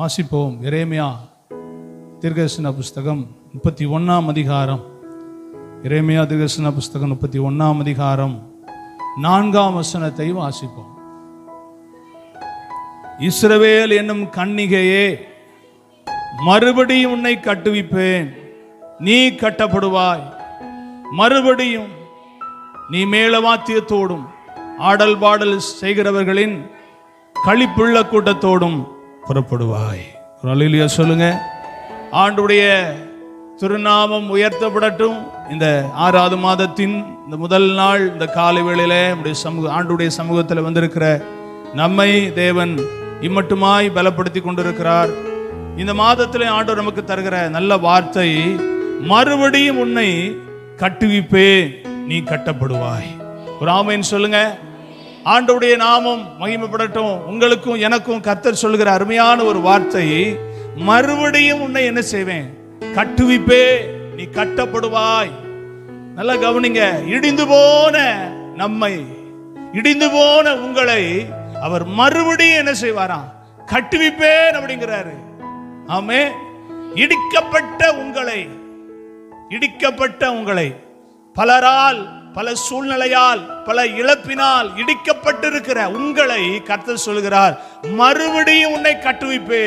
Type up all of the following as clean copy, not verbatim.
வாசிப்போம். எரேமியா தீர்க்கதரிசன புஸ்தகம் 31ஆம் அதிகாரம். எரேமியா தீர்க்கதரிசன புஸ்தகம் 31ஆம் அதிகாரம் 4ஆம் வசனத்தை வாசிப்போம். இஸ்ரவேல் என்னும் கன்னிகையே, மறுபடியும் உன்னை கட்டுவிப்பேன், நீ கட்டப்படுவாய். மறுபடியும் நீ மேளவாத்தியத்தோடும் ஆடல் பாடல் செய்கிறவர்களின் களிப்புள்ள கூட்டத்தோடும் புறப்படுவாய். அல்லேலூயா சொல்லுங்க. ஆண்டுடைய திருநாமம் உயர்த்தப்படட்டும். இந்த 6வது மாதத்தின் இந்த முதல் நாள் இந்த காலை வேளையில ஆண்டுடைய சமூகத்தில் வந்திருக்கிற நம்மை தேவன் இம்மட்டுமாய் பலப்படுத்தி கொண்டிருக்கிறார். இந்த மாதத்திலே ஆண்டவர் நமக்கு தருகிற நல்ல வார்த்தை, மறுபடியும் உன்னை கட்டுவிப்பே, நீ கட்டப்படுவாய். ஒரு ஆமென் சொல்லுங்க. ஆண்டவருடைய நாமம் மகிமைப்படட்டும். உங்களுக்கும் எனக்கும் கர்த்தர் சொல்லுகிற அருமையான ஒரு வார்த்தை, மறுபடியும் உன்னை என்ன செய்வேன்? கட்டுவிப்பே, நீ கட்டப்படுவாய். நல்லா கவனிங்க. இடிந்து போன நம்மை, இடிந்து போன உங்களை அவர் மறுபடியும் என்ன செய்வாராம்? கட்டுவிப்பேன் அப்படிங்கிறாரு. ஆமே. இடிக்கப்பட்ட உங்களை பலரால், பல சூழ்நிலையால், பல இழப்பினால் இடிக்கப்பட்டிருக்கிற உங்களை கர்த்தர் சொல்கிறார், மறுபடியும் உன்னை கட்டுவிப்பே,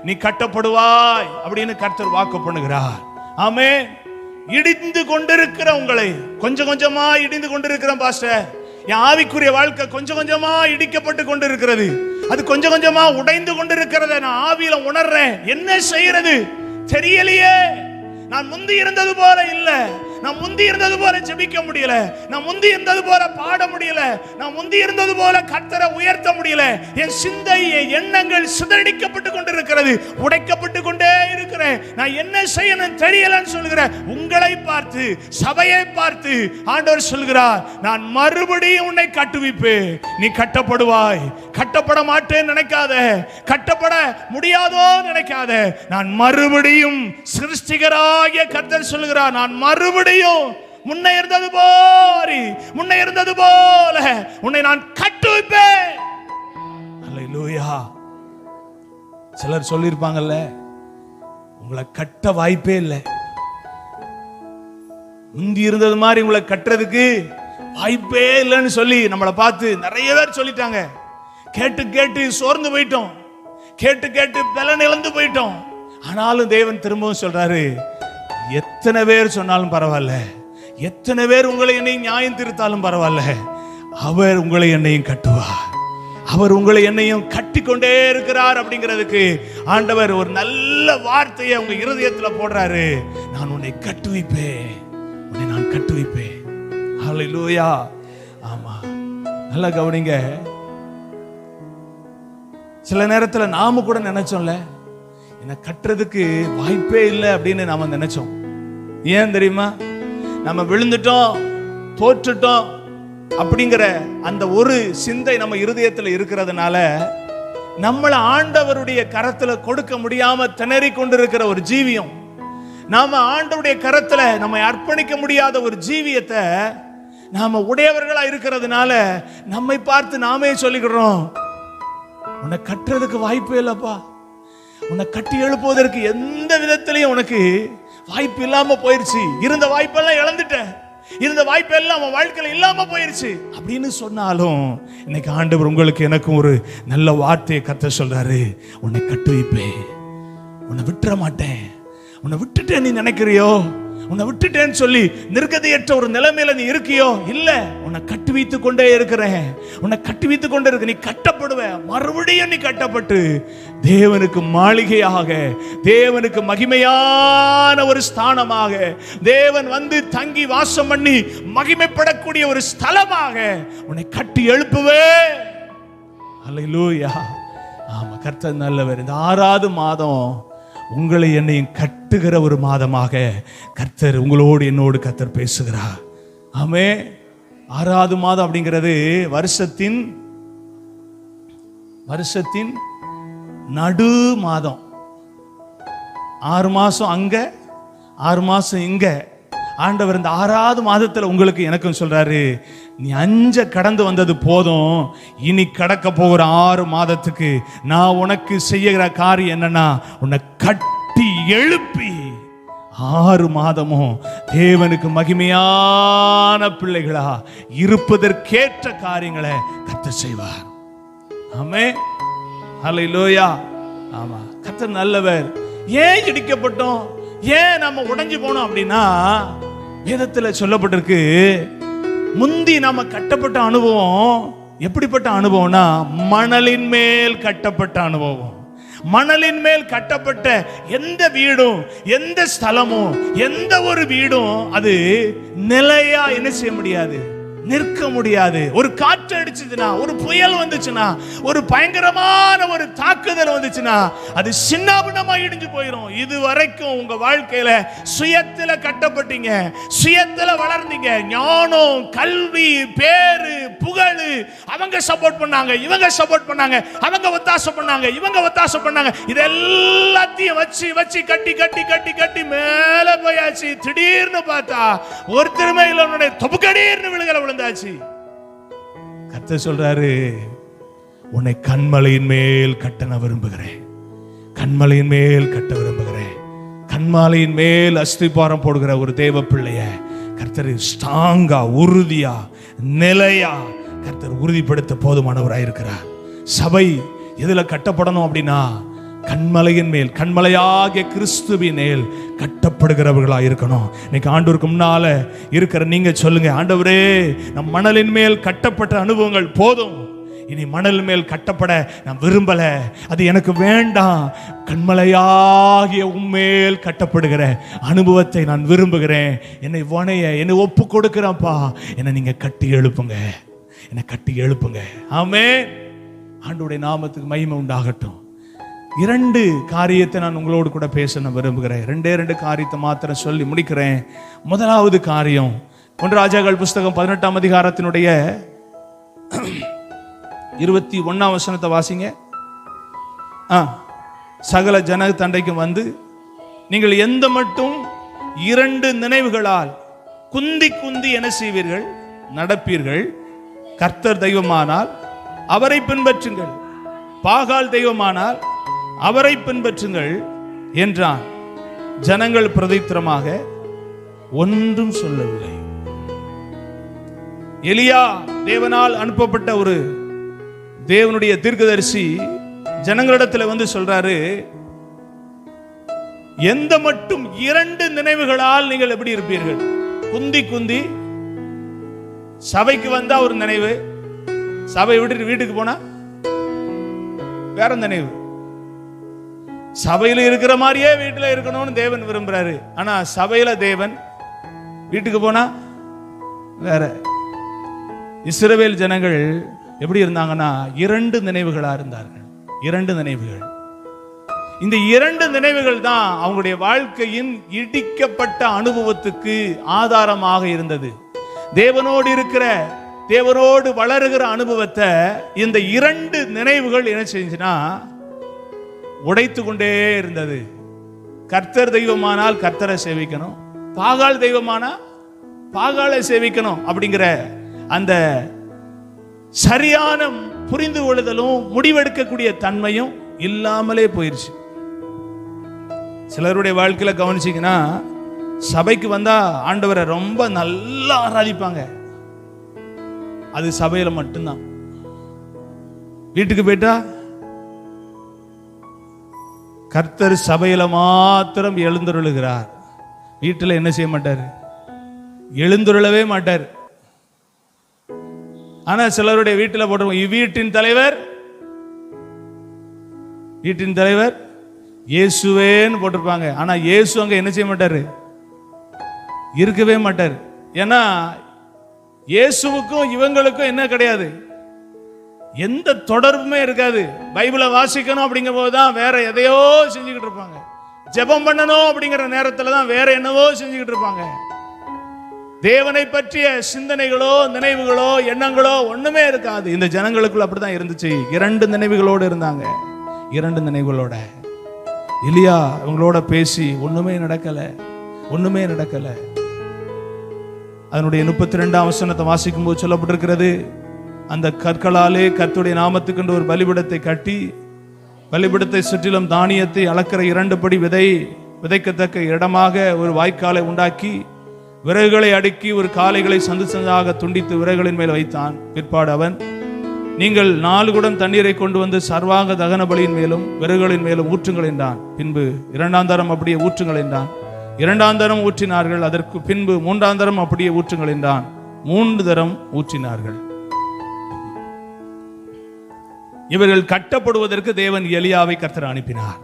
நீ கட்டப்படுவாய் அப்படின்னு கர்த்தர் வாக்கு பண்ணுகிறார். ஆமே. இடிந்து கொண்டிருக்கிற உங்களை, கொஞ்சம் கொஞ்சமா இடிந்து கொண்டிருக்கிறேன் பாஸ்டர், என் ஆவிக்குரிய வாழ்க்கை கொஞ்சம் கொஞ்சமா இடிக்கப்பட்டு கொண்டிருக்கிறது, அது கொஞ்சம் கொஞ்சமா உடைந்து கொண்டிருக்கிறத நான் ஆவியில உணர்றேன், என்ன செய்யறது தெரியலையே. நான் முந்தி இருந்தது போல இல்ல, நான் முந்தி இருந்தது போல ஜெபிக்க முடியல, நான் முந்தி இருந்தது போல பாட முடியல, நான் முந்தி இருந்தது போல கர்த்தரை உயர்த்த முடியல, என் சிந்தை, என் எண்ணங்கள் சிதறடிக்கப்பட்டு கொண்டிருக்கிறது, உடைக்கப்பட்டு கொண்டே இருக்கிறேன், நான் என்ன செய்யணும் தெரியலன்னு சொல்கிற உங்களை பார்த்து, சபையை பார்த்து ஆண்டவர் சொல்கிறார், நான் மறுபடியும் உன்னை கட்டுவிப்பேன், நீ கட்டப்படுவாய். கட்டப்பட மாட்டேன்னு நினைக்காத, கட்டப்பட முடியாதோ நினைக்காத, நான் மறுபடியும் சிருஷ்டிகராகிய கர்த்தர் சொல்கிறார், நான் மறுபடியும் முன்ன இருந்தது போல உன்னை நான் கட்டுவிப்பேன். அல்லேலூயா. சிலர் சொல்லிருப்பாங்கல்ல, உங்களை கட்ட வாய்ப்பே இல்லை, முந்தி இருந்தது மாதிரி உங்களை கட்டுறதுக்கு வாய்ப்பே இல்லைன்னு சொல்லி நம்மளை பார்த்து நிறைய பேர் சொல்லிட்டாங்க. கேட்டு கேட்டு சோர்ந்து போயிட்டோம், கேட்டு கேட்டு பலன் இழந்து போயிட்டோம். ஆனாலும் தேவன் திரும்பவும் சொல்றாரு, எத்தனை பேர் சொன்னாலும் பரவாயில்ல, எத்தனை பேர் உங்களை என்னையும் நியாயம் திருத்தாலும் பரவாயில்ல, அவர் உங்களை என்னையும் கட்டுவார், அவர் உங்களை என்னையும் கட்டி கொண்டே இருக்கிறார். அப்படிங்கிறதுக்கு ஆண்டவர் ஒரு நல்ல வார்த்தையை உங்க இருதயத்துல போடுறாரு, நான் உன்னை கட்டுவிப்பேன், உன்னை நான் கட்டுவிப்பேன். ஹல்லேலூயா. ஆமா, நல்லா கவனிங்க. சில நேரத்துல நாம கூட நினைச்சோம்ல, என்ன கட்டுறதுக்கு வாய்ப்பே இல்லை அப்படின்னு நாம நினைச்சோம். ஏன் தெரியுமா? நம்ம விழுந்துட்டோம், தோற்றுட்டோம் அப்படிங்கிற அந்த ஒரு சிந்தை நம்ம இருதயத்துல இருக்கிறதுனால நம்மளை ஆண்டவருடைய கரத்துல கொடுக்க முடியாம திணறி கொண்டிருக்கிற ஒரு ஜீவியம், நாம ஆண்டவருடைய கரத்துல நம்ம அர்ப்பணிக்க முடியாத ஒரு ஜீவியத்தை நாம உடையவர்களா இருக்கிறதுனால நம்மை பார்த்து நாமே சொல்லிக்கிறோம், உன்னை கட்டுறதுக்கு வாய்ப்பே இல்லப்பா, உன்னை கட்டி எழுப்புவதற்கு எந்த விதத்திலையும் உனக்கு வாய்ப்பு இல்லாம போயிருச்சு, இருந்த வாய்ப்பெல்லாம் இழந்துட்டேன், இருந்த வாய்ப்பெல்லாம் உன் வாழ்க்கையில இல்லாம போயிருச்சு அப்படின்னு சொன்னாலும் இன்னைக்கு ஆண்டவர் உங்களுக்கு எனக்கும் ஒரு நல்ல வார்த்தையை கர்த்தர் சொல்றாரு, உன்னை கட்டுவிப்பேன், உன்னை விட்டுற மாட்டேன். உன்னை விட்டுட்டேன் நீ நினைக்கிறியோ, உன்னை விட்டுட்டேன்னு சொல்லி நிர்கதியற்ற ஒரு நிலைமையில நீ இருக்கியோ, இல்ல, உன்னை கட்டி வைத்துக் கொண்டே இருக்கிறேன், உன்னை கட்டி வைத்துக் கொண்டே இருக்க, நீ கட்டப்படுவ, மறுபடியும் நீ கட்டப்பட்டு தேவனுக்கு மாளிகையாக, தேவனுக்கு மகிமையான ஒரு ஸ்தானமாக, தேவன் வந்து தங்கி வாசம் பண்ணி மகிமைப்படக்கூடிய ஒரு ஸ்தலமாக உன்னை கட்டி எழுப்புவே. அல்லேலூயா. ஆமா, கர்த்தர் நல்லவர். இந்த 6வது மாதம் உங்களை என்னையும் கட்டுகிற ஒரு மாதமாக கர்த்தர் உங்களோடு என்னோடு கர்த்தர் பேசுகிறார். ஆமே. 6வது மாதம் அப்படிங்கிறது வருஷத்தின் நடு மாதம். 6 மாசம் அங்க, 6 மாசம் இங்க. ஆண்டவர் இந்த 6வது மாதத்துல உங்களுக்கு எனக்கும் சொல்றாரு, நீ 5 கடந்து வந்தது போதும். இனி கடக்க போகிற 6 மாதத்துக்கு நான் உனக்கு செய்யற காரியம் என்னன்னா, உன்னை கட்டி எழுப்பி 6 மாதமும் தேவனுக்கு மகிமையான பிள்ளைகளா இருப்பதற்கேற்ற காரியங்களை கர்த்தர் செய்வார். ஆமென், ஹல்லேலூயா. ஆமா, கர்த்தர் நல்லவர். ஏன் இடிக்கப்பட்டோம், ஏன் நம்ம உடைஞ்சு போனோம் அப்படின்னா, வேதத்துல சொல்லப்பட்டிருக்கு, முந்தி நாம கட்டப்பட்ட அனுபவம் எப்படிப்பட்ட அனுபவம்னா, மணலின் மேல் கட்டப்பட்ட அனுபவம். மணலின் மேல் கட்டப்பட்ட எந்த வீடும், எந்த ஸ்தலமும், எந்த ஒரு வீடும் அது நிலையா என்ன செய்ய முடியாது, நிற்க முடியாது. ஒரு காற்று அடிச்சுதுன்னா, ஒரு புயல் வந்துச்சுன்னா, ஒரு பயங்கரமான ஒரு தாக்குதல் வந்துச்சுன்னா, அது சின்னாபின்னமா இடிஞ்சு போயிடும். இது வரைக்கும் உங்க வாழ்க்கையில சுயத்துல கட்டப்பட்டீங்க, சுயத்துல வளர்ந்தீங்க. ஞானம், கல்வி, பேரு, புகழ், அவங்க சப்போர்ட் பண்ணாங்க, இவங்க சப்போர்ட் பண்ணாங்க, அவங்க ஒத்தாசை பண்ணாங்க, இவங்க ஒத்தாசை பண்ணாங்க. இது எல்லாத்தையும் வச்சு வச்சு கட்டி கட்டி கட்டி கட்டி மேல போயாச்சு. திடீர்னு பார்த்தா ஒருத்தருமே இல்லை, தொப்புக்கடீர்னு விழுகல விழுந்தாச்சு. கர்த்தர் சொல்றாரு, உன்னை கண்மலையின் மேல் கட்ட நான் விரும்புகிறேன், கண்மலையின் மேல் கட்ட விரும்புகிறேன். கண்மலையின் மேல் அஸ்திபாரம் போடுகிற ஒரு தேவ பிள்ளைய கர்த்தர் ஸ்ட்ராங்கா, உறுதியா, நிலையா கர்த்தர் உறுதிப்படுத்த போதுமானவராயிருக்கிறார். சபை எதுல கட்டப்படணும் அப்படின்னா, கண்மலையின் மேல், கண்மலையாகிய கிறிஸ்துவின் மேல் கட்டப்படுகிறவர்களா இருக்கணும். இன்னைக்கு ஆண்டவருக்கு முன்னால இருக்கிற நீங்க சொல்லுங்க, ஆண்டவரே, நம் மணலின் மேல் கட்டப்பட்ட அனுபவங்கள் போதும், இனி மணல் மேல் கட்டப்பட நான் விரும்பல, அது எனக்கு வேண்டாம். கண்மலையாகிய உம்மேல் கட்டப்படுகிற அனுபவத்தை நான் விரும்புகிறேன். என்னை வணைய, என்னை ஒப்பு கொடுக்கிறப்பா, என்னை நீங்க கட்டி எழுப்புங்க, என்னை கட்டி எழுப்புங்க. ஆமென். ஆண்டவருடைய நாமத்துக்கு மகிமை உண்டாகட்டும். 2 காரியத்தை நான் உங்களோடு கூட பேச நான் விரும்புகிறேன். 2 காரியத்தை மாத்திரம் சொல்லி முடிக்கிறேன். முதலாவது காரியம், 1 ராஜாக்கள் புஸ்தகம் 18ஆம் அதிகாரத்தினுடைய 21ஆம் வசனத்தை வாசிங்க. சகல ஜன தண்டைக்கும் வந்து நீங்கள் எந்த மட்டும் 2 நினைவுகளால் குந்தி குந்தி என்ன செய்வீர்கள், நடப்பீர்கள். கர்த்தர் தெய்வமானால் அவரை பின்பற்றுங்கள், பாகால் தெய்வமானால் அவரை பின்பற்றுங்கள் என்றான். ஜனங்கள் பிரதித்திரமாக ஒன்றும் சொல்லவில்லை. எலியா தேவனால் அனுப்பப்பட்ட ஒரு தேவனுடைய தீர்க்கதரிசி ஜனங்களிடத்தில் வந்து சொல்றாரு, எந்த மட்டும் 2 நினைவுகளால் நீங்கள் எப்படி இருப்பீர்கள். குந்தி குந்தி சபைக்கு வந்தா ஒரு நினைவு, சபை விட்டு வீட்டுக்கு போனா வேற நினைவு. சபையில இருக்கிற மாதிரியே வீட்டுல இருக்கணும்னு தேவன் விரும்புறாரு. ஆனா சபையில தேவன், வீட்டுக்கு போனா வேற. இஸ்ரவேல் ஜனங்கள் எப்படி இருந்தாங்கன்னா 2 நினைவுகளா இருந்தார்கள். 2 நினைவுகள். இந்த 2 நினைவுகள் தான் அவங்களுடைய வாழ்க்கையின் இடிக்கப்பட்ட அனுபவத்துக்கு ஆதாரமாக இருந்தது. தேவனோடு இருக்கிற, தேவனோடு வளருகிற அனுபவத்தை இந்த 2 நினைவுகள் என்ன செஞ்சுனா உடைத்து கொண்டே இருந்தது. கர்த்தர் தெய்வமானால் கர்த்தரை சேவிக்கணும், பாகால் தெய்வமானா பாகாலை சேவிக்கணும் அப்படிங்கிற அந்த சரியான புரிந்து கொள்ளுதலும் முடிவெடுக்கக்கூடிய தன்மையும் இல்லாமலே போயிருச்சு. சிலருடைய வாழ்க்கையில கவனிச்சீங்கன்னா, சபைக்கு வந்தா ஆண்டவரை ரொம்ப நல்லா ஆராதிப்பாங்க, அது சபையில மட்டும்தான். வீட்டுக்கு போயிட்டா கர்த்தர் சபையில மாத்திரம் எழுந்தருளுகிறார், வீட்டில் என்ன செய்ய மாட்டார், எழுந்துருளவே மாட்டார். ஆனா சிலருடைய வீட்டில் போட்டு வீட்டின் தலைவர், வீட்டின் தலைவர் இயேசுவேன்னு போட்டிருப்பாங்க. ஆனா இயேசு அங்க என்ன செய்ய மாட்டாரு, இருக்கவே மாட்டார். ஏன்னா இயேசுவுக்கும் இவங்களுக்கும் என்ன கிடையாது, எந்த தொடர்புமே இருக்காது. பைபிளை வாசிக்கணும் அப்படிங்கிற போதுதான் வேற எதையோ செஞ்சுக்கிட்டு இருப்பாங்க. ஜெபம் பண்ணணும் அப்படிங்கிற நேரத்துல தான் வேற என்னவோ செஞ்சுக்கிட்டு இருப்பாங்க. தேவனை பற்றிய சிந்தனைகளோ நினைவுகளோ எண்ணங்களோ ஒண்ணுமே இருக்காது. இந்த ஜனங்களுக்குள்ள அப்படிதான் இருந்துச்சு. 2 நினைவுகளோடு இருந்தாங்க. 2 நினைவுகளோட எலியா அவங்களோட பேசி ஒண்ணுமே நடக்கல, ஒண்ணுமே நடக்கல. அதனுடைய 32ஆம் வசனத்தை வாசிக்கும் போது சொல்லப்பட்டிருக்கிறது, அந்த கற்களாலே கர்த்தருடைய நாமத்துக்கென்று ஒரு பலிபீடத்தை கட்டி பலிபீடத்தை சுற்றிலும் தானியத்தை அளக்கிற 2 படி விதைக்கத்தக்க இடமாக ஒரு வாய்க்காலை உண்டாக்கி விறகுகளை அடுக்கி ஒரு காளைகளை சந்து சந்தாக துண்டித்து விறகுகளின் மேல் வைத்தான். பிற்பாடு அவன், நீங்கள் 4 குடம் தண்ணீரை கொண்டு வந்து சர்வாங்க தகன பலியின் மேலும் விறகுகளின் மேலும் ஊற்றுங்கள் என்றான். பின்பு 2ஆம் தரம் அப்படியே ஊற்றுங்கள் என்றான். 2ஆம் தரம் ஊற்றினார்கள். அதற்கு பின்பு 3ஆம் தரம் அப்படியே ஊற்றுங்கள் என்றான். 3 தரம் ஊற்றினார்கள். இவர்கள் கட்டப்படுவதற்கு தேவன் எலியாவை கர்த்தர் அனுப்பினார்.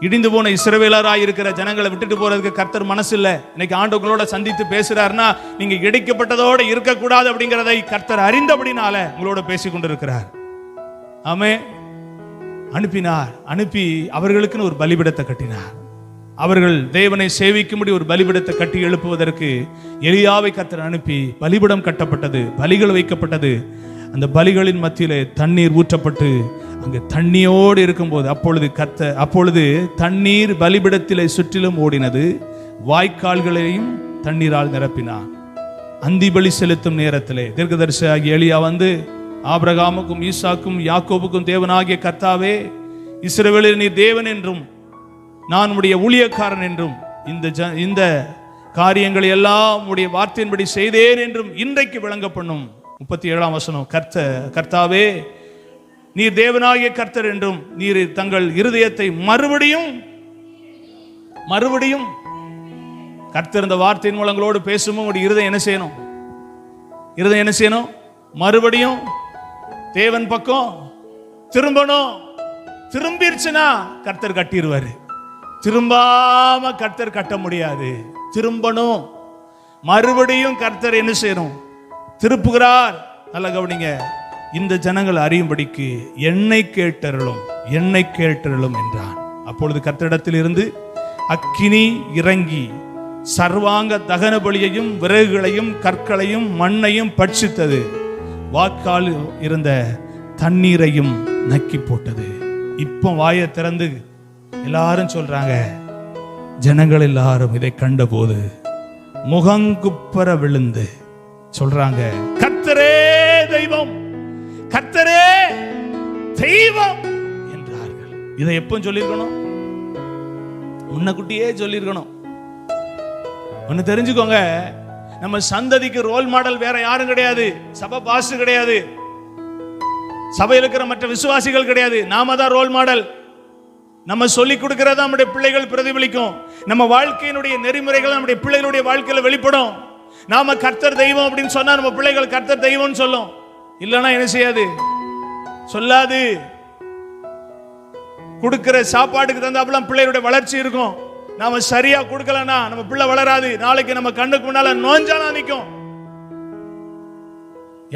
இடிந்து போன இஸ்ரவேலராய் இருக்கிற ஜனங்களை விட்டுட்டு போறதுக்கு கர்த்தர் மனசு இல்ல. இன்னைக்கு ஆண்டவர்களோட சந்தித்து பேசுறாருன்னா நீங்க இடிக்கப்பட்டதோட இருக்கக்கூடாது அப்படிங்கிறதை கர்த்தர் அறிந்தபடினால உங்களோட பேசிக் கொண்டிருக்கிறார். ஆமே, அனுப்பினார். அனுப்பி அவர்களுக்குன்னு ஒரு பலிபீடத்தை கட்டினார். அவர்கள் தேவனை சேவிக்கும்படி ஒரு பலிபீடத்தை கட்டி எழுப்புவதற்கு எலியாவை கர்த்தர் அனுப்பி பலிபீடம் கட்டப்பட்டது, பலிகள் வைக்கப்பட்டது. அந்த பலிகளின் மத்தியிலே தண்ணீர் ஊற்றப்பட்டு அங்கு தண்ணியோடு இருக்கும்போது அப்பொழுது தண்ணீர் பலிபீடத்திலே சுற்றிலும் ஓடினது. வாய்க்கால்களையும் தண்ணீரால் நிரப்பினார். அந்தி பலி செலுத்தும் நேரத்திலே தீர்க்கதரிசியாகிய எலியா வந்து, ஆபிரகாமுக்கும் ஈசாக்கும் யாக்கோபுக்கும் தேவனாகிய கர்த்தாவே, இஸ்ரவேலில் நீர் தேவன் என்றும் நான் உம்முடைய ஊழியக்காரன் என்றும் இந்த காரியங்களை எல்லாம் உம்முடைய வார்த்தையின்படி செய்தேன் என்றும் இன்றைக்கு விளங்க பண்ணும். 37ஆம் வசனம், கர்த்தாவே நீர் தேவனாகிய கர்த்தர் என்றும் நீர் தங்கள் இருதயத்தை மறுபடியும் கர்த்தர் இந்த வார்த்தையின் மூலங்களோடு பேசும். உங்களுடைய இருதயம் என்ன செய்யணும்? மறுபடியும் தேவன் பக்கம் திரும்பணும். திரும்பிருச்சுன்னா கர்த்தர் கட்டிடுவாரு. திரும்பாம கர்த்தர் கட்ட முடியாது. திரும்பணும். மறுபடியும் கர்த்தர் என்ன செய்யணும்? திருப்புகிறார். நல்ல கவனிங்க. இந்த ஜனங்கள் அறியும்படிக்கு என்னை கேட்டருளும் என்றான். அப்பொழுது கர்த்தரிடத்தில் இருந்து அக்கினி இறங்கி சர்வாங்க தகன பலியையும் விறகுகளையும் கற்களையும் மண்ணையும் பட்சித்தது. வாக்கால் இருந்த தண்ணீரையும் நக்கி போட்டது. இப்போ வாயை திறந்து எல்லாரும் சொல்றாங்க, ஜனங்கள் எல்லாரும் இதை கண்டபோது முகங்குப்புற விழுந்து சொல்றாங்க, கர்த்தரே தெய்வம், கர்த்தரே தெய்வம் என்றார்கள். இதை எப்போ சொல்லிருக்கணும்? முன்னக்கூட்டியே சொல்லிருக்கணும். ஒன்னு தெரிஞ்சுக்கோங்க, நம்ம சந்ததிக்கு ரோல் மாடல் வேற யாரும் கிடையாது. சபை பாசு கிடையாது, சபையில் இருக்கிற மற்ற விசுவாசிகள் கிடையாது. நாம தான் ரோல் மாடல். நம்ம சொல்லிக் கொடுக்கிறதா நம்முடைய பிள்ளைகள் பிரதிபலிக்கும். நம்ம வாழ்க்கையினுடைய நெறிமுறைகள் நம்முடைய பிள்ளைகளுடைய வாழ்க்கையில வெளிப்படும். நாம கர்த்தர் தெய்வம் அப்படின்னு சொன்னா நம்ம பிள்ளைகள் கர்த்தர் தெய்வம்னு சொல்லும். இல்லைன்னா என்ன செய்யாது? சொல்லாது. கொடுக்கிற சாப்பாட்டுக்கு தந்தாப்புல பிள்ளைகளுடைய வளர்ச்சி இருக்கும். நாம சரியா கொடுக்கலன்னா நம்ம பிள்ளை வளராது. நாளைக்கு நம்ம கண்ணுக்கு முன்னால நோஞ்சானா நிற்கும்.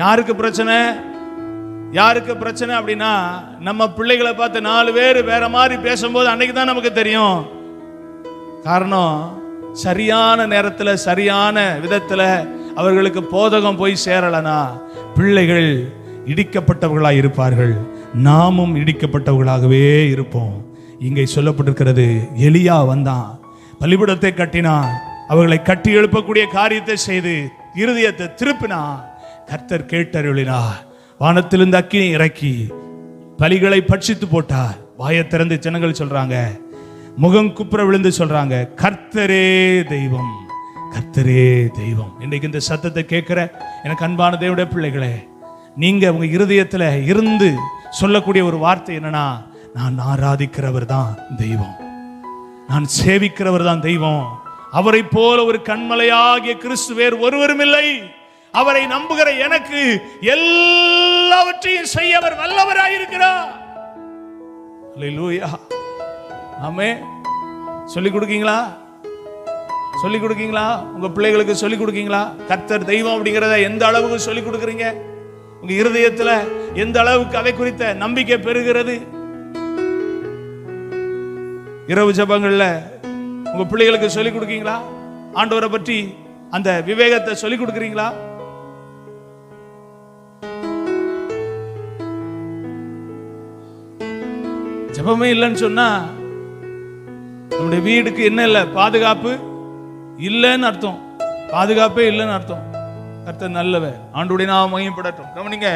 யாருக்கு பிரச்சனை அப்படின்னா, நம்ம பிள்ளைகளை பார்த்து 4 பேர் வேற மாதிரி பேசும்போது அன்னைக்கு தான் நமக்கு தெரியும். காரணம், சரியான நேரத்தில் சரியான விதத்தில் அவர்களுக்கு போதகம் போய் சேரலனா பிள்ளைகள் இடிக்கப்பட்டவர்களாக இருப்பார்கள். நாமும் இடிக்கப்பட்டவர்களாகவே இருப்போம். இங்கே சொல்லப்பட்டிருக்கிறது, எலியா வந்தான், பலிபீடத்தை கட்டினான், அவர்களை கட்டி எழுப்பக்கூடிய காரியத்தை செய்து இருதயத்தை திருப்பினான். கர்த்தர் கேட்டருளினார். வானத்திலிருந்து அக்கினி இறக்கி பலிகளை பட்சித்து போட்டார். வாயை திறந்து ஜனங்கள் சொல்றாங்க, முகம் குப்புற விழுந்து சொல்றாங்க, கர்த்தரே தெய்வம், கர்த்தரே தெய்வம். இன்றைக்கு இந்த சத்தத்தை கேட்கிற எனக்கு அன்பான தேவனுடைய பிள்ளைகளே, நீங்க உங்க இருதயத்துல இருந்து சொல்லக்கூடிய ஒரு வார்த்தை என்னன்னா, நான் ஆராதிக்கிறவர் தான் தெய்வம், நான் சேவிக்கிறவர் தான் தெய்வம். அவரை போல ஒரு கண்மலையாகிய கிறிஸ்து வேறு ஒருவரும் இல்லை. அவரை நம்புகிற எனக்கு எல்லாவற்றையும் செய்ய அவர் வல்லவராயிருக்கிறார். அல்லேலூயா. ஆமென். சொல்லிக் கொடுக்கீங்களா? உங்க பிள்ளைகளுக்கு சொல்லிக் கொடுக்கீங்களா? கர்த்தர் தெய்வம் அப்படிங்கிறத எந்த அளவுக்கு சொல்லிக் கொடுக்குறீங்க? உங்க இருதயத்துல எந்த அளவுக்கு அதை குறித்த நம்பிக்கை பெறுகிறது? இரவு ஜெபங்கள்ல உங்க பிள்ளைகளுக்கு சொல்லிக் கொடுக்கீங்களா? ஆண்டவரை பற்றி அந்த விவேகத்தை சொல்லிக் கொடுக்குறீங்களா? ஜெபமே இல்லைன்னு சொன்னா நம்முடைய வீடுக்கு என்ன இல்லை? பாதுகாப்பு இல்லைன்னு அர்த்தம். பாதுகாப்பே இல்லைன்னு அர்த்தம். கர்த்தர் நல்லவர், ஆண்டவருடைய நாமம் மகிமைப்படட்டும். கவனிங்க,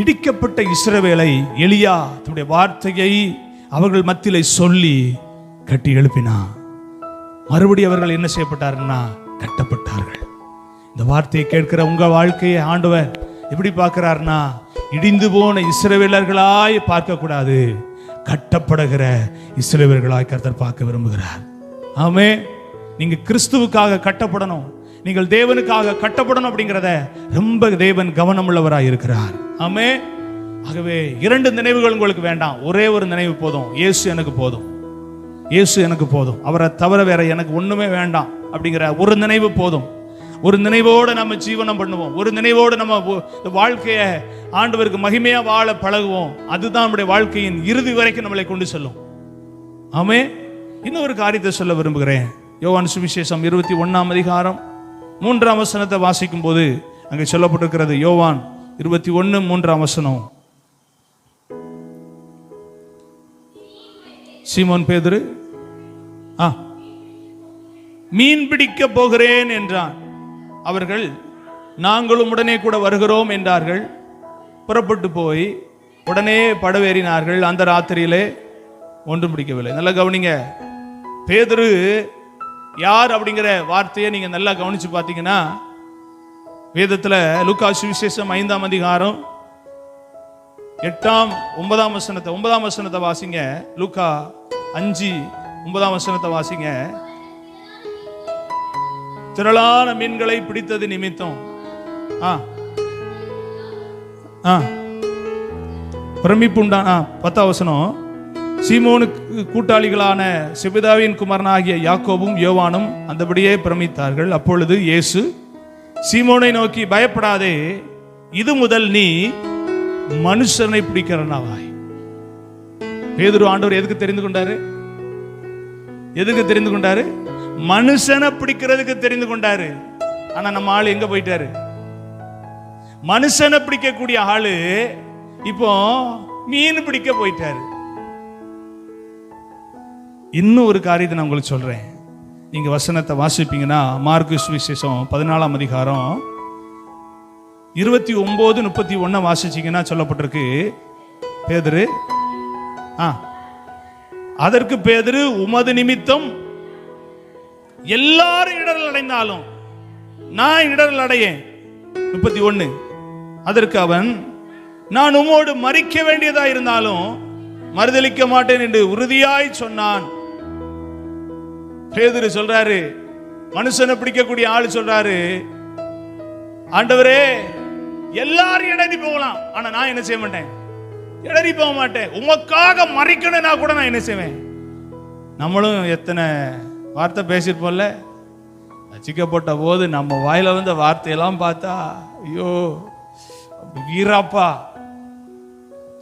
இடிக்கப்பட்ட இஸ்ரவேலை எலியா தன்னுடைய வார்த்தையை அவர்கள் மத்தியிலே சொல்லி கட்டி எழுப்பினார். மறுபடியும் அவர்கள் என்ன செய்யப்பட்டார்கள்னா கட்டப்பட்டார்கள். இந்த வார்த்தையை கேட்கிற உங்க வாழ்க்கையை ஆண்டவர் எப்படி பார்க்கிறார்னா, இடிந்து போன இஸ்ரவேலர்களாய் பார்க்க கூடாது, கட்டப்படுகிற இஸ்ரவேலர்களாய் கர்த்தர் பார்க்க விரும்புகிறார். ஆமே, நீங்க கிறிஸ்துவுக்காக கட்டப்படணும், நீங்கள் தேவனுக்காக கட்டப்படணும் அப்படிங்கிறத ரொம்ப தேவன் கவனம் உள்ளவராய் இருக்கிறார். ஆமே. ஆகவே 2 நினைவுகள் உங்களுக்கு வேண்டாம், ஒரே ஒரு நினைவு போதும். இயேசு எனக்கு போதும், இயேசு எனக்கு போதும், அவரை தவிர வேற எனக்கு ஒண்ணுமே வேண்டாம் அப்படிங்கிற ஒரு நினைவு போதும். ஒரு நினைவோடு நம்ம ஜீவனம் பண்ணுவோம், ஒரு நினைவோடு நம்ம வாழ்க்கையை ஆண்டவருக்கு மகிமையா வாழ பழகுவோம். அதுதான் நம்முடைய வாழ்க்கையின் இறுதி வரைக்கும் நம்மளை கொண்டு செல்லும். ஆமே. இன்னொரு காரியத்தை சொல்ல விரும்புகிறேன். யோவான் சுவிசேஷம் 21ஆம் அதிகாரம் 3ஆம் வசனத்தை வாசிக்கும் போது அங்கே சொல்லப்பட்டிருக்கிறது. யோவான் 21:3 வசனம். சீமோன் பேதுரு மீன் பிடிக்க போகிறேன் என்றான். அவர்கள் நாங்களும் உடனே கூட வருகிறோம் என்றார்கள். புறப்பட்டு போய் உடனே படவேறினார்கள். அந்த ராத்திரியிலே ஒன்றும் பிடிக்கவில்லை. நல்லா கவனிங்க, பேதுரு யார் அப்படிங்கிற வார்த்தையை நீங்க நல்லா கவனிச்சு பார்த்தீங்கன்னா, வேதத்துல லூக்கா சுவிசேஷம் 5ஆம் அதிகாரம் 8-9 வசனத்தை வாசிங்க. லூக்கா 5:9 வசனத்தை வாசிங்க. திரளான மீன்களை பிடித்தது நிமித்தம் பிரமிப்புண்டான 10ஆம் வசனம். சீமோனுக்கு கூட்டாளிகளான செபெதாவின் குமாரனாகிய யாக்கோபும் யோவானும் அந்தபடியே பிரமித்தார்கள். அப்பொழுது இயேசு சீமோனை நோக்கி, பயப்படாதே, இது முதல் நீ மனுஷனை பிடிக்கிறனாவாய். பேதுரு ஆண்டவர் எதுக்கு தெரிந்து கொண்டாரு? எதுக்கு தெரிந்து கொண்டாரு? மனுஷனை பிடிக்கிறதுக்கு தெரிந்து கொண்டாரு. ஆனா நம்ம ஆளு எங்க போயிட்டாரு? மனுஷனை பிடிக்கக்கூடிய ஆளு இப்போ மீன் பிடிக்க போயிட்டாரு. இன்னும் ஒரு காரியத்தை நான் உங்களுக்கு சொல்றேன். நீங்க வசனத்தை வாசிப்பீங்கன்னா, மார்க்கு சுவிசேஷம் 14ஆம் அதிகாரம் 29-31 வாசிச்சீங்கன்னா சொல்லப்பட்டிருக்கு. பேதுரு அதற்கு பேதுரு, உமது நிமித்தம் எல்லாரும் இடரல் அடைந்தாலும் நான் இடரல் அடையேன். 31. அதற்கு அவன், நான் உம்மோடு மரிக்க வேண்டியதா இருந்தாலும் மறுதலிக்க மாட்டேன் என்று உறுதியாய் சொன்னான். பேதுரு சொல்றாரு, மனுஷனை பிடிக்கக்கூடிய ஆளு சொல்றாரு, ஆண்டவரே எல்லாரும் இடறி போகலாம், ஆனா நான் என்ன செய்ய மாட்டேன், இடறி போக மாட்டேன். உமக்காக மறிக்கணும்னா கூட நான் என்ன செய்வேன். நம்மளும் எத்தனை வார்த்தை பேசிருப்போம்ல, ரசிக்கப்பட்ட போது நம்ம வாயில வந்த வார்த்தையெல்லாம் பார்த்தா ஐயோ வீராப்பா.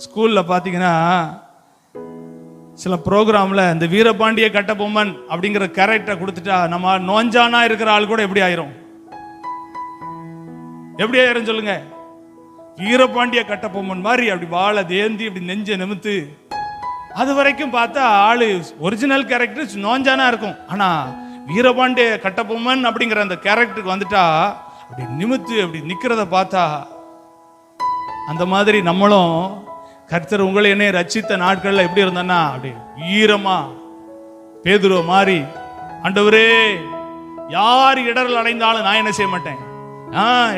ஸ்கூல்ல பாத்தீங்கன்னா சில ப்ரோக்ராம்ல இந்த வீரபாண்டிய கட்டபொம்மன் அப்படிங்கிற கேரக்டரை கொடுத்துட்டா நம்ம நோஞ்சானா இருக்கிற ஆள் கூட எப்படி ஆயிரும்? எப்படி ஆயிரும் சொல்லுங்க? வீரபாண்டிய கட்டபொம்மன் மாதிரி அப்படி வாழை தேந்தி அப்படி நெஞ்ச நிமித்து, அது வரைக்கும் பார்த்தா ஆளு ஒரிஜினல் கேரக்டர் நோஞ்சானா இருக்கும். ஆனா வீரபாண்டிய கட்டபொம்மன் அப்படிங்கிற அந்த கேரக்டருக்கு வந்துட்டா அப்படி நிமித்து அப்படி நிக்கிறத பார்த்தா, அந்த மாதிரி நம்மளும் கர்த்தர் உங்களை என்ன ரட்சித்த நாட்கள்ல எப்படி இருந்தோன்னா அப்படி வீரமா பேதுரு மாதிரி, ஆண்டவரே யார் இடரல் அடைந்தாலும் நான் என்ன செய்ய மாட்டேன்,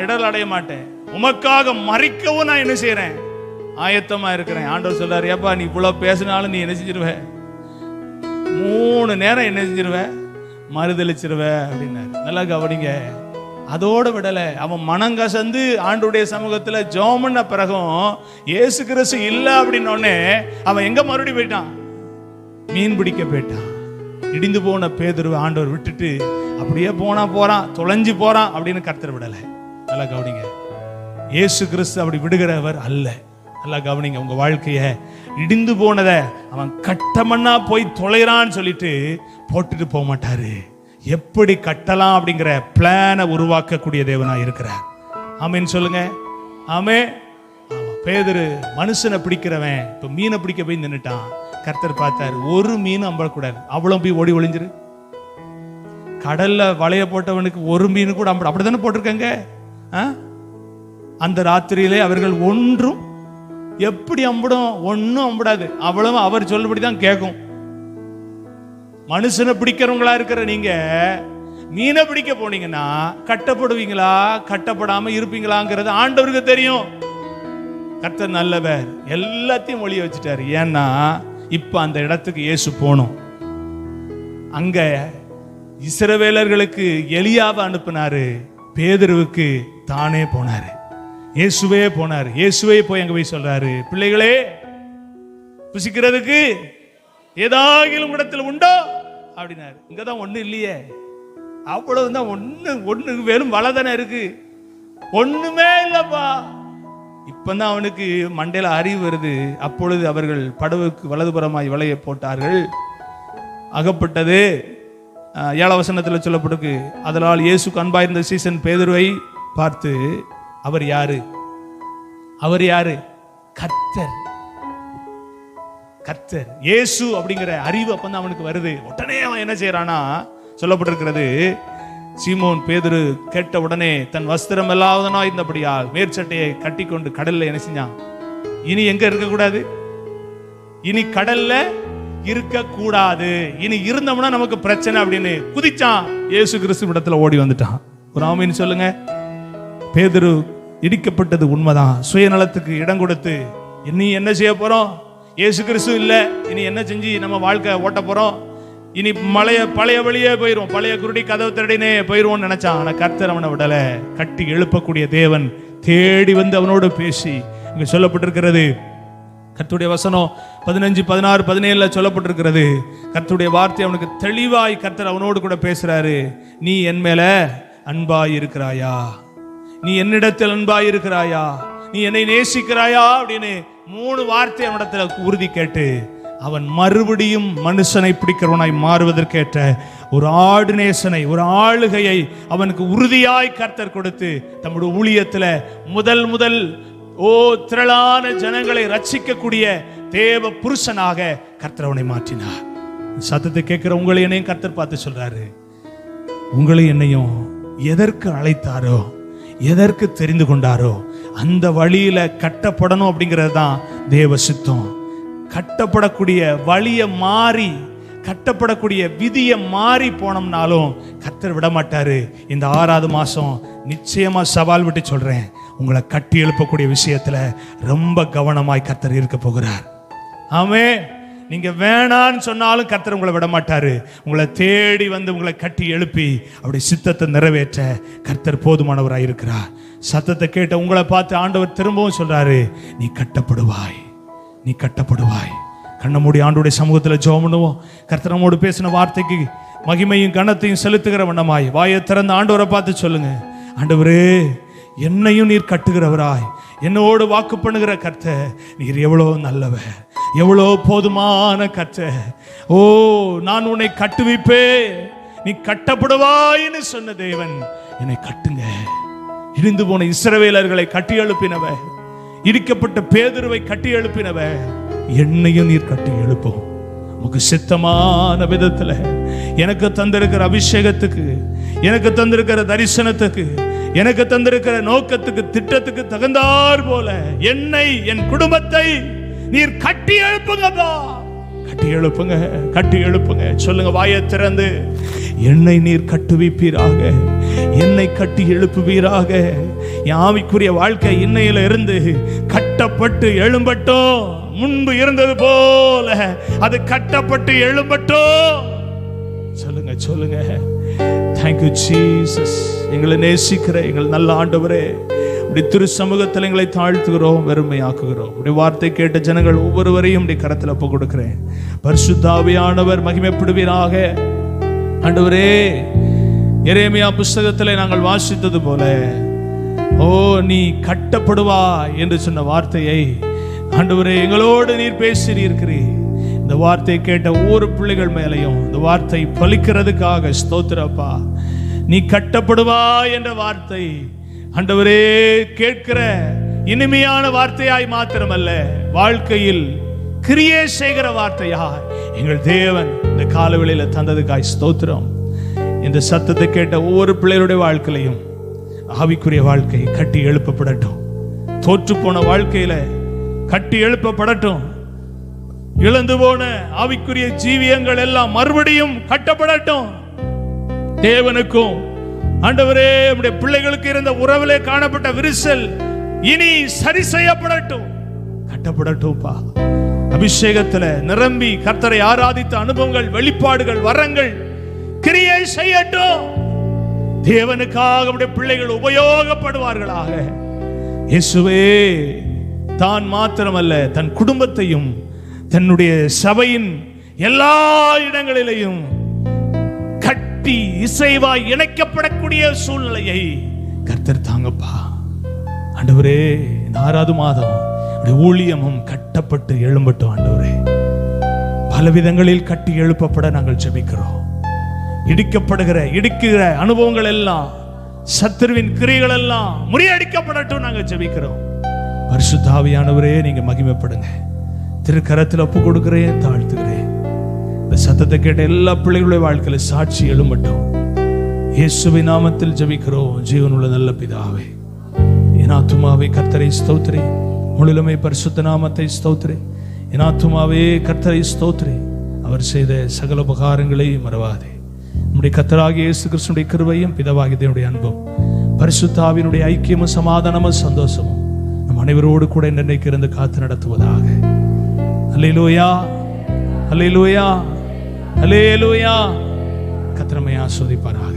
இடரல் அடைய மாட்டேன், உமக்காக மறிக்கவும் நான் என்ன செய்யறேன், ஆயத்தமா இருக்கிறேன். ஆண்டவர் சொல்றாரு, ஏப்பா நீ இவ்வளவு பேசினாலும் நீ என்ன செஞ்சிருவ, 3 நேரம் என்ன செஞ்சிருவ, மறுதளிச்சிருவ அப்படின்னாரு. நல்லா கவனிங்க. அதோட விடல, அவன் மனங்கசந்து ஆண்டுடைய சமூகத்துல ஜெபம் பண்ண பிறகும் இயேசு கிறிஸ்து இல்ல அப்படின்னோடனே அவன் எங்க மறுபடி போயிட்டான், மீன் பிடிக்க போயிட்டான். இடிந்து போன பேதுருவை ஆண்டவர் விட்டுட்டு அப்படியே போறான், தொலைஞ்சு போறான் அப்படின்னு கர்த்தர் விடல. நல்லா கவனிங்க. இயேசு கிறிஸ்து அப்படி விடுகிறவர் அல்ல. நல்லா கவனிங்க. உங்க வாழ்க்கைய இடிந்து போனத அவன் கட்டமண்ணா போய் தொலைறான்னு சொல்லிட்டு போட்டுட்டு போக மாட்டாரு. எப்படி கட்டலாம் அப்படிங்கிற பிளானை உருவாக்கக்கூடிய தேவனா இருக்கிறார். ஆமேன்னு சொல்லுங்க. ஆமே. பேதுரு மனுஷனை பிடிக்கிறவன் இப்ப மீனை பிடிக்க போய் நின்னுட்டான். கர்த்தர் பார்த்தாரு, ஒரு மீன் அம்பளக்கூடாது, அவ்வளவு போய் ஓடி ஒளிஞ்சிரு. கடல்ல வளைய போட்டவனுக்கு ஒரு மீன் கூட அப்படித்தானே போட்டிருக்காங்க. அந்த ராத்திரியிலே அவர்கள் ஒன்றும் எப்படி அம்பிடும், ஒன்னும் அம்பிடாது. அவ்வளவு அவர் சொல்லபடிதான் கேட்கும். மனுஷனை பிடிக்கிறவங்களா இருக்கிற நீங்க மீனை பிடிக்க போனீங்கன்னா கட்டப்படுவீங்களா கட்டப்படாம இருப்பீங்களாங்கிறது ஆண்டவருக்கு தெரியும். கர்த்தர் நல்லவர், எல்லாத்தையும் ஒளிய வச்சுட்டாரு. ஏன்னா இப்ப அந்த இடத்துக்கு இயேசு போனோம். அங்க இஸ்ரவேலர்களுக்கு எலியாவை அனுப்பினாரு, பேதுருவுக்கு தானே போனாரு. இயேசுவே போனாரு. இயேசுவே போய் அங்க போய் சொல்றாரு, பிள்ளைகளே புசிக்கிறதுக்கு ஏதாகிலும் இடத்துல உண்டோ அப்படின்னாரு. இங்கதான் ஒண்ணு இல்லையே, அவ்வளவுதான். ஒண்ணு வெறும் வலை தானே இருக்கு, ஒண்ணுமே இல்லப்பா. இப்பதான் அவனுக்கு மண்டையில அறிவு வருது. அப்பொழுது அவர்கள் படவுக்கு வலதுபுறமாய் வலைய போட்டார்கள். அகப்பட்டது 7 வசனத்தில் சொல்லப்பட்டிருக்கு. அதனால் இயேசுக்கு அன்பாயிருந்த சீசன் பேதுருவை பார்த்து, அவர் யாரு? அவர் யாரு? கர்த்தர். கர்த்தர் இயேசு அப்படிங்கிற அறிவு அப்பதான் அவனுக்கு வருது. உடனே அவன் என்ன செய்யறானா, சொல்லப்பட்டிருக்கிறது, சீமோன் பேதுரு கேட்ட உடனே தன் வஸ்திரம் எல்லாவதனா இருந்தபடியால் மேற்சட்டையை கட்டி கொண்டு கடல்ல என்ன செஞ்சான்? இனி எங்க இருக்கக்கூடாது? இனி கடல்ல இருக்கக்கூடாது, இனி இருந்தோம்னா நமக்கு பிரச்சனை அப்படின்னு குதிச்சான். இயேசு கிறிஸ்து இடத்துல ஓடி வந்துட்டான். ஒரு ஆமீன் சொல்லுங்க. பேதுரு இடிக்கப்பட்டது உண்மைதான். சுயநலத்துக்கு இடம் கொடுத்து இனி என்ன செய்ய போறோம்? இயேசு கிறிஸ்து இல்ல, இனி என்ன செஞ்சு நம்ம வாழ்க்கை ஓட்ட போறோம்? இனி பழைய வழியே போயிரும், பழைய குருடி கதவு திரடினே போயிருவோம் நினைச்சான். ஆனா கர்த்தர் அவனை விடல. கட்டி எழுப்பக்கூடிய தேவன் தேடி வந்து அவனோடு பேசி, இங்க சொல்லப்பட்டிருக்கிறது கர்த்தருடைய வசனம் 15, 16, 17 சொல்லப்பட்டிருக்கிறது. கர்த்தருடைய வார்த்தை அவனுக்கு தெளிவாய் கர்த்தர் அவனோடு கூட பேசுறாரு. நீ என் மேல அன்பாய் இருக்கிறாயா? நீ என்னிடத்தில் அன்பாய் இருக்கிறாயா? நீ என்னை நேசிக்கிறாயா அப்படின்னு 3 வார்த்தை அவனிடத்துல உறுதி கேட்டு அவன் மறுபடியும் மனுஷனை பிடிக்கிறவனாய் மாறுவதற்கேற்ற ஒரு ஆடு நேசனை, ஒரு ஆளுகையை அவனுக்கு உறுதியாய் கர்த்தர் கொடுத்து தம்முடைய ஊழியத்துல முதல் திரளான ஜனங்களை ரட்சிக்கக்கூடிய தேவ புருஷனாக கர்த்தர் அவனை மாற்றினார். சத்தத்தை கேட்கிற உங்களை என்னையும் கர்த்தர் பார்த்து சொல்றாரு, உங்களை என்னையும் எதற்கு அழைத்தாரோ, எதற்கு தெரிந்து கொண்டாரோ அந்த வழியில கட்டப்படணும் அப்படிங்கிறது தான் தேவ சித்தம். கட்டப்படக்கூடிய வழியை மாறி, கட்டப்படக்கூடிய விதியை மாறி போனோம்னாலும் கர்த்தர் விட மாட்டாரு. இந்த 6வது மாசம் நிச்சயமா சவால் விட்டு சொல்றேன், உங்களை கட்டி எழுப்பக்கூடிய விஷயத்துல ரொம்ப கவனமாய் கர்த்தர் இருக்க போகிறார். ஆமே, நீங்க வேணான்னு சொன்னாலும் கர்த்தர் உங்களை விட மாட்டாரு. உங்களை தேடி வந்து உங்களை கட்டி எழுப்பி அப்படி சித்தத்தை நிறைவேற்ற கர்த்தர் போதுமானவராய் இருக்கிறார். சத்தத்தை கேட்ட உங்களை பார்த்து ஆண்டவர் திரும்பவும் சொல்றாரு, நீ கட்டப்படுவாய், நீ கட்டப்படுவாய். கண்ண மூடி ஆண்டவருடைய சமூகத்தில் ஜெபம் பண்ணுவோம். கர்த்தர் நம்மோடு பேசின வார்த்தைக்கு மகிமையும் கனத்தையும் செலுத்துகிற வண்ணமாய் வாயை திறந்த ஆண்டவரை பார்த்து சொல்லுங்க, ஆண்டவரே என்னையும் நீர் கட்டுகிறவராய், என்னோடு வாக்கு பண்ணுகிற கர்த்தர், நீர் எவ்வளோ நல்லவர், எவ்வளோ போதுமான கர்த்தர். ஓ, நான் உன்னை கட்டுவிப்பே, நீ கட்டப்படுவாயின்னு சொன்ன தேவன் என்னை கட்டுங்க. இடிந்து போன இஸ்ரவேலர்களை கட்டி எழுப்பினவர், இடிக்கப்பட்ட பேதுருவை கட்டி எழுப்பினவர், என்னையும் நீர் கட்டி எழுப்போம். உமக்கு சித்தமான விதத்துல எனக்கு தந்திருக்கிற அபிஷேகத்துக்கு, எனக்கு தந்திருக்கிற தரிசனத்துக்கு, எனக்கு தந்திருக்கிற நோக்கத்துக்கு, திட்டத்துக்கு தகுந்தார் போல என்னை, என் குடும்பத்தை நீர் கட்டி எழுப்புங்கப்பா. கட்டி எழுப்புங்க, கட்டி எழுப்புங்க. சொல்லுங்க வாயை திறந்து, என்னை நீர் கட்டுவிப்பீராக, என்னை கட்டி எழுப்புவீராக. ஆவிக்குரிய வாழ்க்கை இன்னையில இருந்து கட்டப்பட்டு எழும்பட்டும். முன்பு இருந்தது போல அது கட்டப்பட்டு எழும்பட்டும். சொல்லுங்க, சொல்லுங்க. Thank you Jesus. எங்களை நேசிக்கிற எங்கள் நல்ல ஆண்டவரே, உடைய திரு சமூகத்தில் எங்களை தாழ்த்துகிறோம், வெறுமையாக்குகிறோம். உடைய வார்த்தை கேட்ட ஜனங்கள் ஒவ்வொருவரையும் உடைய கரத்தில் ஒப்பு கொடுக்கிறேன். பரிசுத்த ஆவியானவர் மகிமைப்படுவீராக. ஆண்டவரே, எரேமியா புஸ்தகத்தில் நாங்கள் வாசித்தது போல, ஓ நீ கட்டப்படுவா என்று சொன்ன வார்த்தையை ஆண்டவரே எங்களோடு நீர் பேசியிருக்கிறீர். இந்த வார்த்தையை கேட்ட ஒவ்வொரு பிள்ளைகள் மேலையும் இந்த வார்த்தை பலிக்கிறதுக்காக ஸ்தோத்திரப்பா. நீ கட்டப்படுவா என்ற வார்த்தை ஆண்டவரே கேட்கிற இனிமையான வார்த்தையாய் மாத்திரமல்ல, வாழ்க்கையில் கிரியை செய்கிற வார்த்தையாய் எங்கள் தேவன் இந்த காலவெளியில தந்ததுக்காய் ஸ்தோத்திரம். இந்த சத்தத்தை கேட்ட ஒவ்வொரு பிள்ளைகளுடைய வாழ்க்கையிலையும் ஆவிக்குரிய வாழ்க்கை கட்டி எழுப்பப்படட்டும். தோற்று போன வாழ்க்கையில கட்டி எழுப்பப்படட்டும். இழந்து போன ஆவிக்குரிய ஜீவியங்கள் எல்லாம் மறுபடியும் கட்டப்படட்டும். தேவனுக்கும் ஆண்டவரே நம்முடைய பிள்ளைகளுக்கு இருந்த உறவிலே காணப்பட்ட விரிசல் இனி சரி செய்யப்படட்டும், கட்டப்படட்டும்பா. அபிஷேகத்துல நிரம்பி கர்த்தரை ஆராதித்த அனுபவங்கள், வெளிப்பாடுகள், வரங்கள் கிரியை செய்யட்டும். தேவனுக்காக நம்முடைய பிள்ளைகள் உபயோகப்படுவார்களாக. இயேசுவே தான் மாத்திரமல்ல, தன் குடும்பத்தையும் தன்னுடைய சபையின் எல்லா இடங்களிலேயும் கட்டி இசைவாய் இணைக்கப்படக்கூடிய சூழ்நிலையை கர்த்தர் தாங்கப்பா. ஆண்டவரே, இந்த 6வது மாதம் ஊழியமும் கட்டப்பட்டு எழும்பட்டும். ஆண்டவரே, பல விதங்களில் கட்டி எழுப்பப்பட நாங்கள் ஜெபிக்கிறோம். இடிக்கிற அனுபவங்கள் எல்லாம், சத்துருவின் கிரியைகள் எல்லாம் முறியடிக்கப்படட்டும் நாங்கள் ஜெபிக்கிறோம். பரிசுத்த ஆவியானவரே, நீங்க மகிமைப்படுங்க. திருக்கரத்தில் ஒப்பு கொடுக்கிறேன், தாழ்த்துகிறேன். இந்த சத்தத்தை கேட்ட எல்லா பிள்ளைகளுடைய வாழ்க்கையில சாட்சி எழும்பட்டும். இயேசுவின் நாமத்தில் ஜெபிக்கிறோம் ஜீவனுள்ள நல்ல பிதாவே. என் ஆத்துமாவே கர்த்தரை ஸ்தோத்திரி, முழுமை பரிசுத்த நாமத்தை ஸ்தோத்திரி. என் ஆத்துமாவே கர்த்தரை ஸ்தோத்திரி, அவர் செய்த சகல உபகாரங்களை மறவாதே. நம்முடைய கர்த்தராகிய இயேசு கிறிஸ்துவின் கிருபையும் பிதாவாகிய தேவனுடைய அன்பும் பரிசுத்த ஆவியினுடைய ஐக்கியமும் சமாதானமும் சந்தோஷமும் நம் அனைவரோடு கூட இன்றைக்கு இருந்து காத்து நடத்துவதாக. அல்லேலூயா, அல்லேலூயா, அல்லேலூயா. கர்த்தர் நம்மை ஆசீர்வதிப்பாராக.